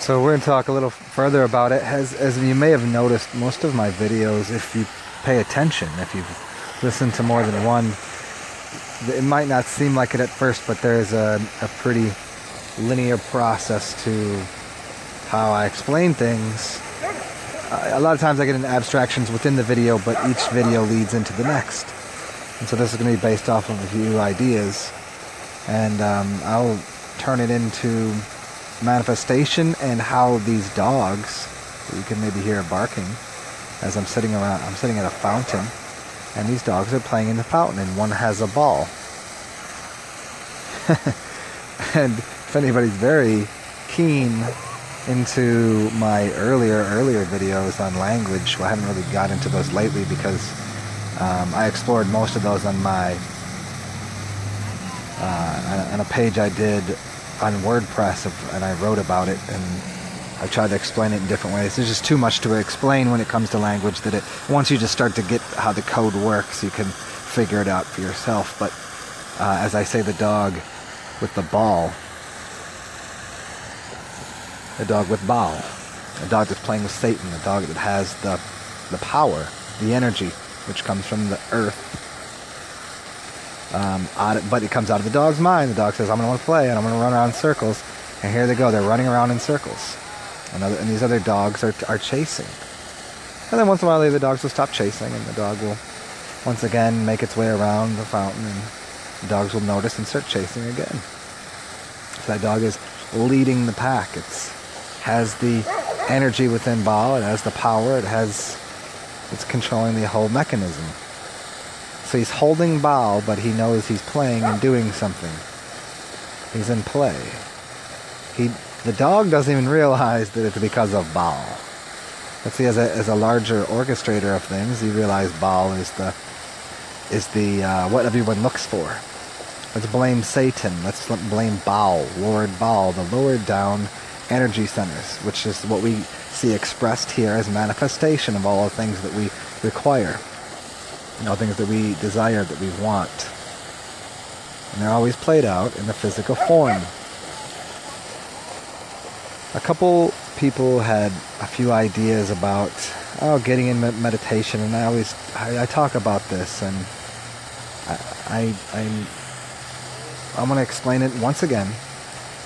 So we're going to talk a little further about it. As you may have noticed, most of my videos, if you pay attention, if you've listened to more than one, it might not seem like it at first, but there's a pretty linear process to how I explain things. A lot of times I get into abstractions within the video, but each video leads into the next. And so this is going to be based off of a few ideas. And I'll turn it into manifestation and how these dogs, you can maybe hear barking as I'm sitting at a fountain, and these dogs are playing in the fountain, and one has a ball. And if anybody's very keen into my earlier videos on language, well, I haven't really got into those lately because I explored most of those on my on a page I did on WordPress, and I wrote about it, and I tried to explain it in different ways. There's just too much to explain when it comes to language that once you just start to get how the code works, you can figure it out for yourself. But as I say, the dog with the ball, the dog with Baal, the dog that's playing with Satan, the dog that has the power, the energy, which comes from the earth. But it comes out of the dog's mind. The dog says, I'm going to want to play, and I'm going to run around in circles. And here they go. They're running around in circles. And these other dogs are chasing. And then once in a while, the other dogs will stop chasing, and the dog will once again make its way around the fountain, and the dogs will notice and start chasing again. So that dog is leading the pack. It has the energy within Baal. It has the power. It's controlling the whole mechanism. So he's holding Baal, but he knows he's playing and doing something. He's in play. The dog doesn't even realize that it's because of Baal. Let's see, as a larger orchestrator of things, you realize Baal is the what everyone looks for. Let's blame Satan. Let's blame Baal, Lord Baal, the lowered down energy centers, which is what we see expressed here as manifestation of all the things that we require. Things that we desire, that we want. And they're always played out in the physical form. A couple people had a few ideas about getting in meditation, and I talk about this, and I want to explain it once again,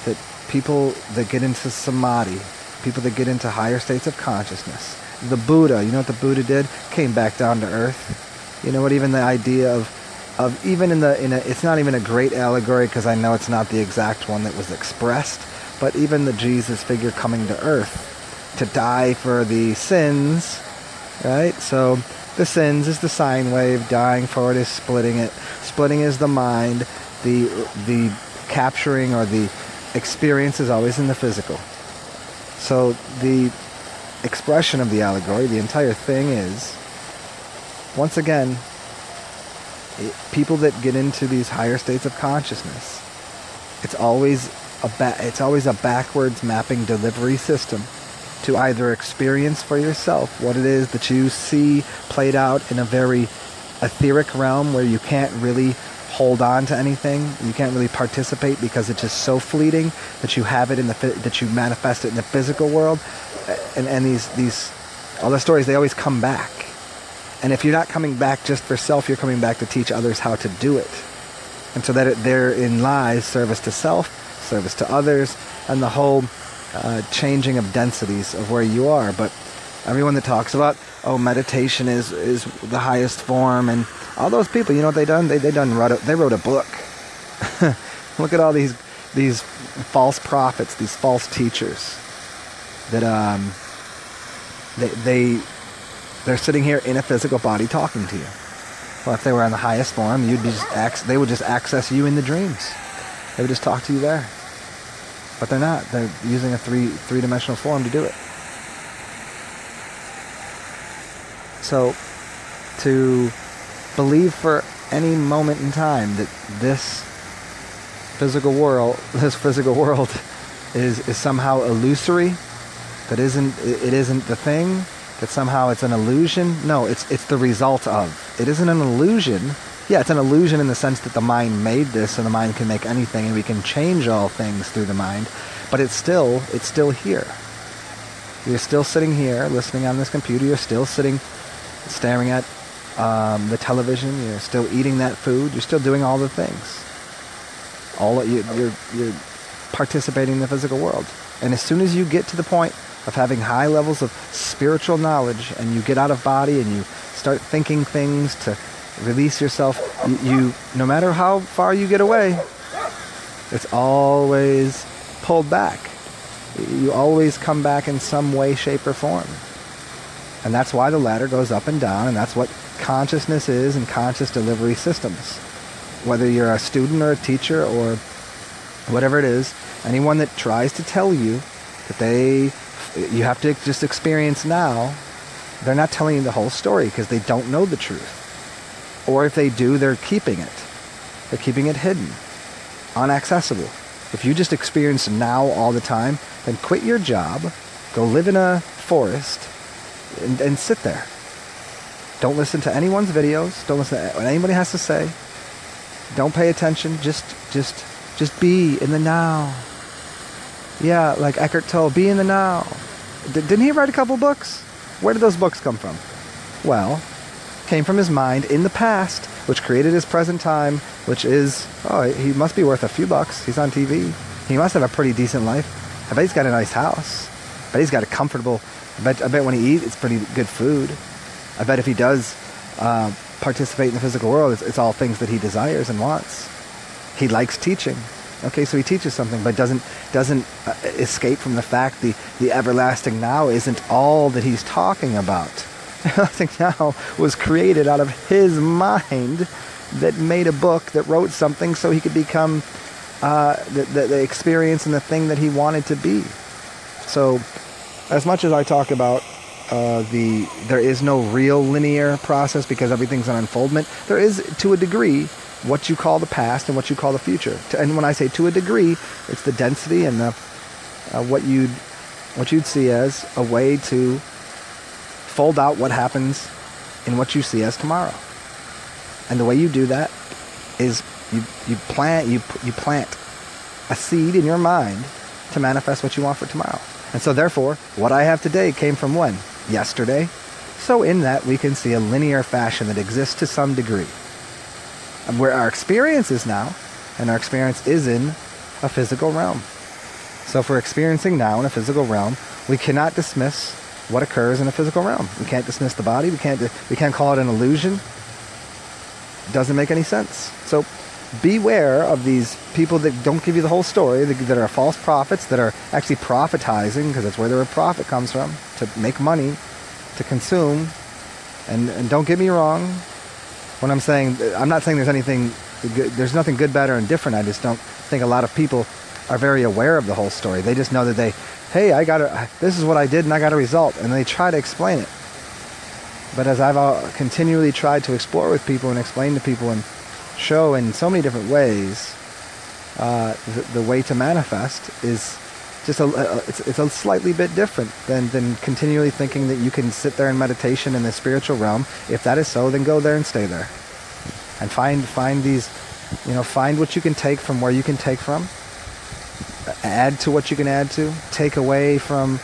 that people that get into samadhi, people that get into higher states of consciousness, the Buddha, you know what the Buddha did? Came back down to earth. You know what, even the idea of even it's not even a great allegory, because I know it's not the exact one that was expressed, but even the Jesus figure coming to earth to die for the sins, right? So the sins is the sine wave, dying for it is splitting it. Splitting is the mind, the capturing or the experience is always in the physical. So the expression of the allegory, the entire thing is, once again, people that get into these higher states of consciousness, it's always a backwards mapping delivery system to either experience for yourself what it is that you see played out in a very etheric realm where you can't really hold on to anything, you can't really participate because it's just so fleeting that you have it that you manifest it in the physical world, and these all the stories, they always come back. And if you're not coming back just for self, you're coming back to teach others how to do it. And so that therein lies service to self, service to others, and the whole changing of densities of where you are. But everyone that talks about, meditation is the highest form, and all those people, you know what they done? They wrote a book. Look at all these false prophets, these false teachers that they're sitting here in a physical body talking to you. Well, if they were on the highest form, they would just access you in the dreams. They would just talk to you there. But they're not. They're using a three-dimensional form to do it. So, to believe for any moment in time that this physical world is somehow illusory, that it isn't the thing, that somehow it's an illusion. No, it's the result of. It isn't an illusion. Yeah, it's an illusion in the sense that the mind made this, and the mind can make anything, and we can change all things through the mind, but it's still here. You're still sitting here listening on this computer. You're still sitting staring at the television. You're still eating that food. You're still doing all the things. You're participating in the physical world. And as soon as you get to the point of having high levels of spiritual knowledge and you get out of body and you start thinking things to release yourself, you no matter how far you get away, it's always pulled back. You always come back in some way, shape, or form. And that's why the ladder goes up and down, and that's what consciousness is and conscious delivery systems. Whether you're a student or a teacher or whatever it is, anyone that tries to tell you that you have to just experience now, they're not telling you the whole story because they don't know the truth. Or if they do, they're keeping it. They're keeping it hidden, inaccessible. If you just experience now all the time, then quit your job, go live in a forest, and sit there. Don't listen to anyone's videos. Don't listen to what anybody has to say. Don't pay attention. Just be in the now. Yeah, like Eckhart Tolle, be in the now. Didn't he write a couple books? Where did those books come from? Well, came from his mind in the past, which created his present time, which is, he must be worth a few bucks. He's on TV. He must have a pretty decent life. I bet he's got a nice house. I bet he's got a comfortable, I bet when he eats, it's pretty good food. I bet if he does participate in the physical world, it's all things that he desires and wants. He likes teaching. Okay, so he teaches something, but doesn't escape from the fact the everlasting now isn't all that he's talking about. Everlasting now was created out of his mind that made a book, that wrote something so he could become the experience and the thing that he wanted to be. So, as much as I talk about there is no real linear process because everything's an unfoldment, there is, to a degree, what you call the past and what you call the future. And when I say to a degree, it's the density and the what you'd see as a way to fold out what happens in what you see as tomorrow. And the way you do that is you plant a seed in your mind to manifest what you want for tomorrow. And so therefore, what I have today came from when? Yesterday. So in that we can see a linear fashion that exists to some degree. And where our experience is now, and our experience is in a physical realm. So if we're experiencing now in a physical realm, we cannot dismiss what occurs in a physical realm. We can't dismiss the body. We can't call it an illusion. It doesn't make any sense. So beware of these people that don't give you the whole story, that are false prophets, that are actually prophetizing, because that's where the word profit comes from, to make money, to consume. And don't get me wrong, when I'm saying, I'm not saying there's anything good, there's nothing good, bad, or indifferent. I just don't think a lot of people are very aware of the whole story. They just know that this is what I did and I got a result, and they try to explain it. But as I've continually tried to explore with people and explain to people and show in so many different ways, the way to manifest is just it's a slightly bit different than continually thinking that you can sit there in meditation in the spiritual realm. If that is so, then go there and stay there, and find these, find what you can take from where you can take from, add to what you can add to, take away from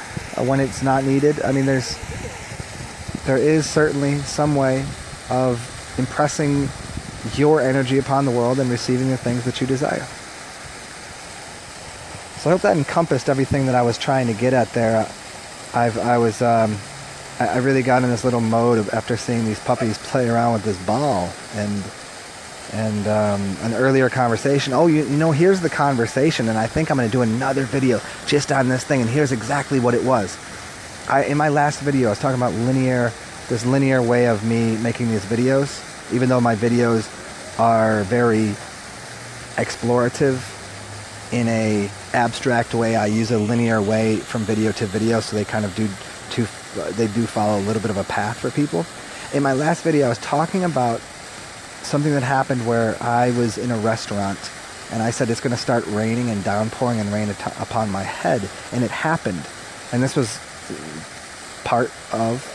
when it's not needed. I mean, there is certainly some way of impressing your energy upon the world and receiving the things that you desire. So I hope that encompassed everything that I was trying to get at there. I really got in this little mode after seeing these puppies play around with this ball, and an earlier conversation. Here's the conversation, and I think I'm going to do another video just on this thing, and here's exactly what it was. In my last video, I was talking about this linear way of me making these videos. Even though my videos are very explorative in a abstract way, I use a linear way from video to video, so they kind of do follow a little bit of a path for people. In my last video, I was talking about something that happened where I was in a restaurant, and I said it's going to start raining and downpouring and rain upon my head, and it happened. And this was part of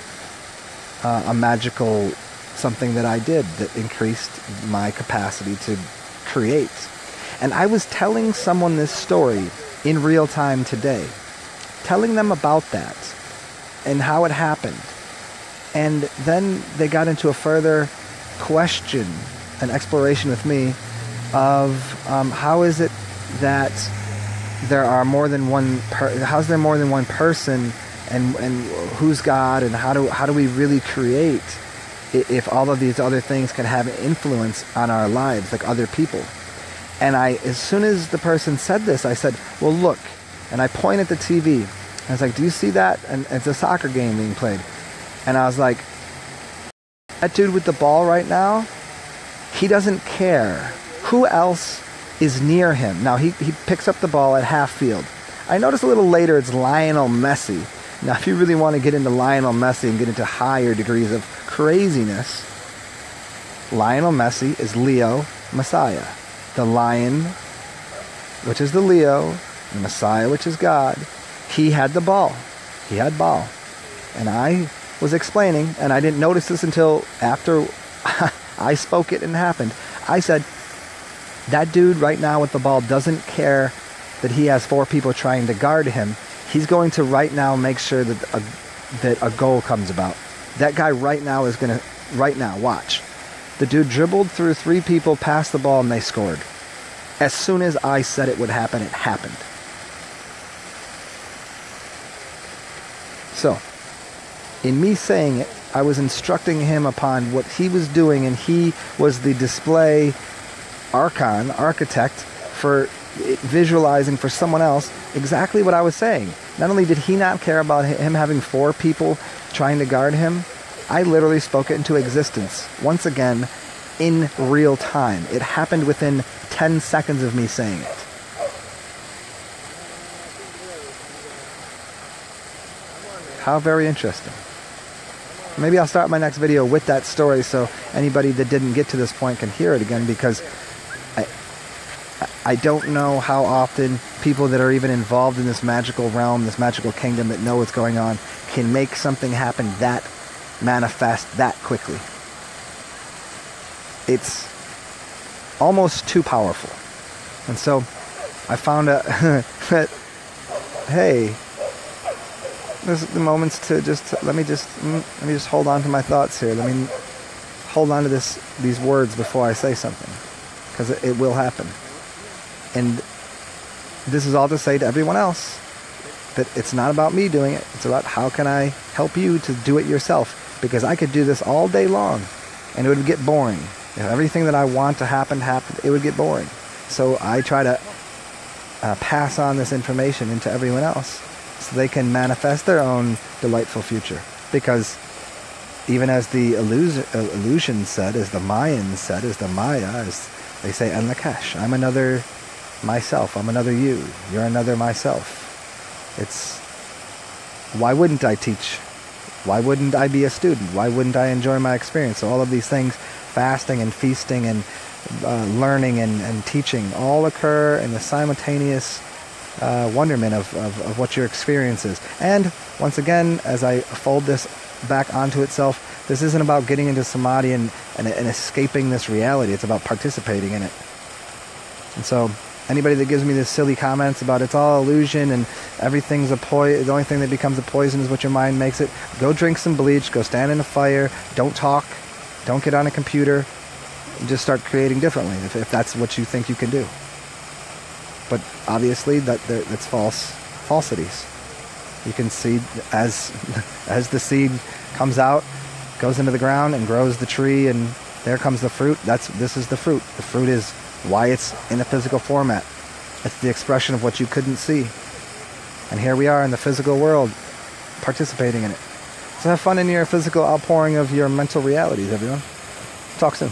a magical something that I did that increased my capacity to create. And I was telling someone this story in real time today, telling them about that. and how it happened. And then they got into a further question, an exploration with me of how is it that there are more than one how's there more than one person, and who's God, and how do we really create if all of these other things can have an influence on our lives, like other people. And as soon as the person said this, I said, well, look, and I pointed at the TV. I was like, do you see that? And it's a soccer game being played. And I was like, that dude with the ball right now, he doesn't care who else is near him. Now, he picks up the ball at half field. I noticed a little later it's Lionel Messi. Now, if you really want to get into Lionel Messi and get into higher degrees of craziness, Lionel Messi is Leo Messiah. The lion, which is the Leo, the Messiah, which is God. He had the ball. He had ball. And I was explaining, and I didn't notice this until after I spoke it and it happened. I said, that dude right now with the ball doesn't care that he has 4 people trying to guard him. He's going to right now make sure that a goal comes about. That guy right now is going to, right now, watch. The dude dribbled through 3 people, passed the ball, and they scored. As soon as I said it would happen, it happened. So, in me saying it, I was instructing him upon what he was doing, and he was the display Archon, architect, for visualizing for someone else exactly what I was saying. Not only did he not care about him having 4 people trying to guard him, I literally spoke it into existence. Once again, in real time. It happened within 10 seconds of me saying it. How very interesting. Maybe I'll start my next video with that story so anybody that didn't get to this point can hear it again, because I don't know how often people that are even involved in this magical realm, this magical kingdom, that know what's going on, can make something happen that manifest that quickly. It's almost too powerful. And so I found out that, hey, there's the moments to let me just hold on to my thoughts here. Let me hold on to these words before I say something, because it will happen. And this is all to say to everyone else that it's not about me doing it. It's about how can I help you to do it yourself, because I could do this all day long and it would get boring. If everything that I want to happen, it would get boring. So I try to pass on this information into everyone else so they can manifest their own delightful future. Because even as the illusion said, as the Mayans said, as the Maya, as they say, en Lakesh, I'm another myself, I'm another you, you're another myself. It's, why wouldn't I teach? Why wouldn't I be a student? Why wouldn't I enjoy my experience? So all of these things, fasting and feasting and learning and teaching, all occur in the simultaneous wonderment of what your experience is. And once again, as I fold this back onto itself, this isn't about getting into samadhi and escaping this reality. It's about participating in it. And so anybody that gives me this silly comments about it's all illusion and everything's a poison, the only thing that becomes a poison is what your mind makes it, go drink some bleach, go stand in a fire, don't talk, don't get on a computer, and just start creating differently if that's what you think you can do. But obviously that's falsities. You can see as the seed comes out, goes into the ground and grows the tree, and there comes the fruit. This is the fruit. The fruit is why it's in a physical format. It's the expression of what you couldn't see. And here we are in the physical world, participating in it. So have fun in your physical outpouring of your mental realities, everyone. Talk soon.